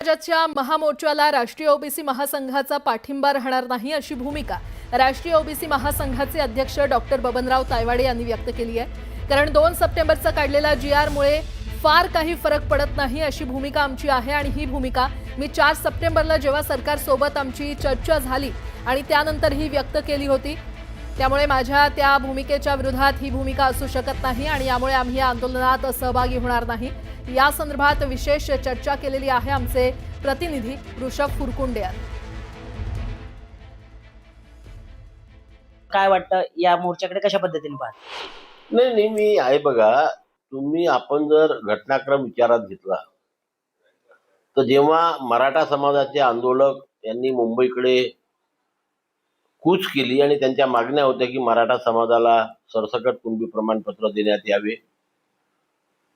राज्याच्या महामोर्चाला राष्ट्रीय ओबीसी महासंघाचा पाठिंबा राहणार नाही अशी भूमिका राष्ट्रीय ओबीसी महासंघाचे अध्यक्ष डॉक्टर बबनराव तायवाडे यांनी व्यक्त केली आहे। कारण 2 सप्टेंबरचा काढलेला GR मुळे फार काही फरक पडत नाही अशी भूमिका आमची आहे आणि ही भूमिका मी 4 सप्टेंबरला जेव्हा सरकारसोबत आमची चर्चा झाली आणि त्यानंतर ही व्यक्त केली होती। त्यामुळे माझ्या त्या भूमिकेच्या विरोधात ही भूमिका असू शकत नाही आणि यामुळे आम्ही या आंदोलनात सहभागी होणार नाही। या संदर्भात विशेष चर्चा केलेली आहे आमचे प्रतिनिधी ऋषभ फुरकुंडे यांनी। काय वाटतं या मोर्चाकडे कशा पद्धतीने पाहता? नाही मी आहे बघा, तुम्ही आपण जर घटनाक्रम विचारात घेतला तर जेव्हा मराठा समाजाचे आंदोलक यांनी मुंबईकडे कूच केली आणि त्यांच्या मागण्या होत्या की मराठा समाजाला सरसकट कुणबी प्रमाणपत्र देण्यात यावे,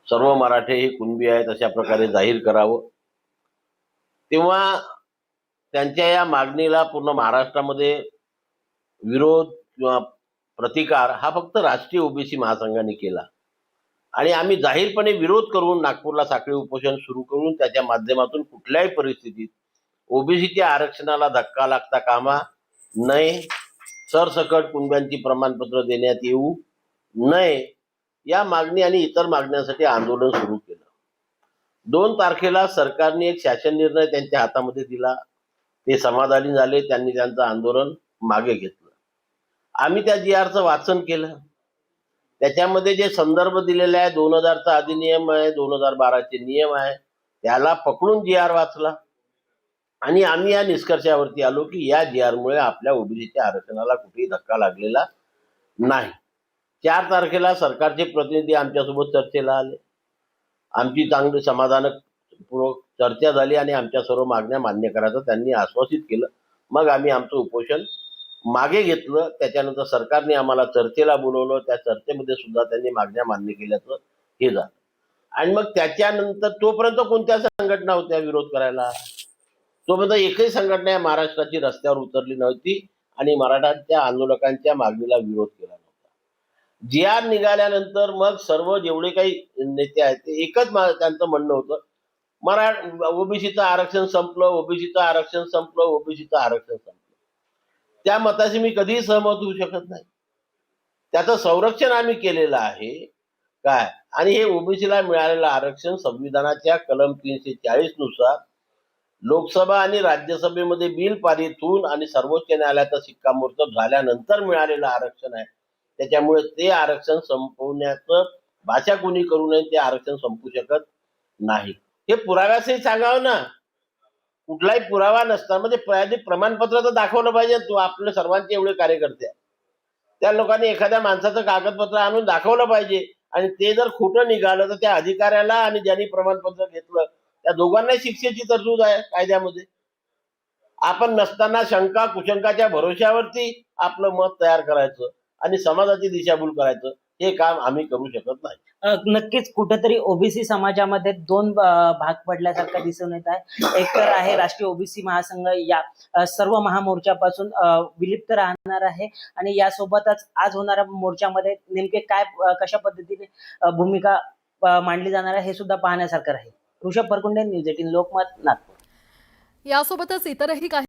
सर्व मराठे हे कुणबी आहेत अशा प्रकारे जाहीर करावं, तेव्हा त्यांच्या या मागणीला पूर्ण महाराष्ट्रामध्ये विरोध किंवा प्रतिकार हा फक्त राष्ट्रीय ओबीसी महासंघाने केला आणि आम्ही जाहीरपणे विरोध करून नागपूरला साखळी उपोषण सुरू करून त्याच्या माध्यमातून कुठल्याही परिस्थितीत ओबीसीच्या आरक्षणाला धक्का लागता कामा नये, सरसकट कुणब्यांची प्रमाणपत्र देण्यात येऊ नये या मागणी आणि इतर मागण्यांसाठी आंदोलन सुरू केलं। 2 तारखेला सरकारने एक शासन निर्णय त्यांच्या हातामध्ये दिला, ते समाधानी झाले, त्यांनी त्यांचं आंदोलन मागे घेतलं। आम्ही त्या GRचं वाचन केलं, त्याच्यामध्ये जे संदर्भ दिलेले आहे 2000चा अधिनियम आहे, 2012चे नियम आहे, त्याला पकडून GR वाचला आणि आम्ही या निष्कर्षावरती आलो की या GR मुळे आपल्या ओबीसीच्या आरक्षणाला कुठेही धक्का लागलेला नाही। 4 तारखेला सरकारचे प्रतिनिधी आमच्यासोबत चर्चेला आले, आमची चांगली समाधानपूर्वक चर्चा झाली आणि आमच्या सर्व मागण्या मान्य करायचं त्यांनी आश्वासित केलं। मग आम्ही आमचं उपोषण मागे घेतलं। त्याच्यानंतर सरकारने आम्हाला चर्चेला बोलवलं, त्या चर्चेमध्ये सुद्धा त्यांनी मागण्या मान्य केल्याचं हे झालं आणि मग त्याच्यानंतर तोपर्यंत कोणत्या संघटना होत्या विरोध करायला? तोपर्यंत एकही संघटना या महाराष्ट्राची रस्त्यावर उतरली नव्हती आणि मराठाच्या आंदोलकांच्या मागणीला विरोध केला नव्हता। GR निघाल्यानंतर मग सर्व जेवढे काही नेते आहेत ते एकच त्यांचं म्हणणं होतं, ओबीसीचं आरक्षण संपलं, ओबीसीचं आरक्षण संपलं, ओबीसीचं आरक्षण संपलं। त्या मताशी मी कधीही सहमत होऊ शकत नाही। त्याचं संरक्षण आम्ही केलेलं आहे काय, आणि हे ओबीसीला मिळालेलं आरक्षण संविधानाच्या कलम 340 नुसार लोकसभा आणि राज्यसभेमध्ये बिल पारित होऊन आणि सर्वोच्च न्यायालयाचा शिक्कामोर्तब झाल्यानंतर मिळालेलं आरक्षण आहे। त्याच्यामुळे ते आरक्षण संपवण्याचं भाषा कोणी करू नये, ते आरक्षण संपू शकत नाही। हे पुराव्यासही सांगावं ना, कुठलाही पुरावा नसता म्हणजे प्रमाणपत्र तर दाखवलं पाहिजे। तू आपले सर्वांचे एवढे कार्यकर्ते आहेत, त्या लोकांनी एखाद्या माणसाचं कागदपत्र आणून दाखवलं पाहिजे आणि ते जर खोटं निघालं तर त्या अधिकाऱ्याला आणि ज्यांनी प्रमाणपत्र घेतलं त्या दोघांना शिक्षेची तरतूद आहे कायद्यामध्ये। आपण नसताना शंका कुशंकाच्या भरोश्यावरती आपलं मत तयार करायचं आणि समाजाची दिशाभूल करायचं, हे काम आम्ही करू शकत नाही। नक्कीच कुठेतरी ओबीसी समाजामध्ये 2 भाग पडल्यासारखा दिसून येत आहे। एक तर आहे राष्ट्रीय ओबीसी महासंघ या सर्व महामोर्चापासून विलिप्त राहणार आहे आणि यासोबतच आज होणाऱ्या मोर्चामध्ये नेमके काय कशा पद्धतीने भूमिका मांडली जाणार आहे हे सुद्धा पाहण्यासारखं आहे। ऋषभ फुरकुंडे, न्यूज 18 लोकमत, नागपूर। यासोबतच इतरही काही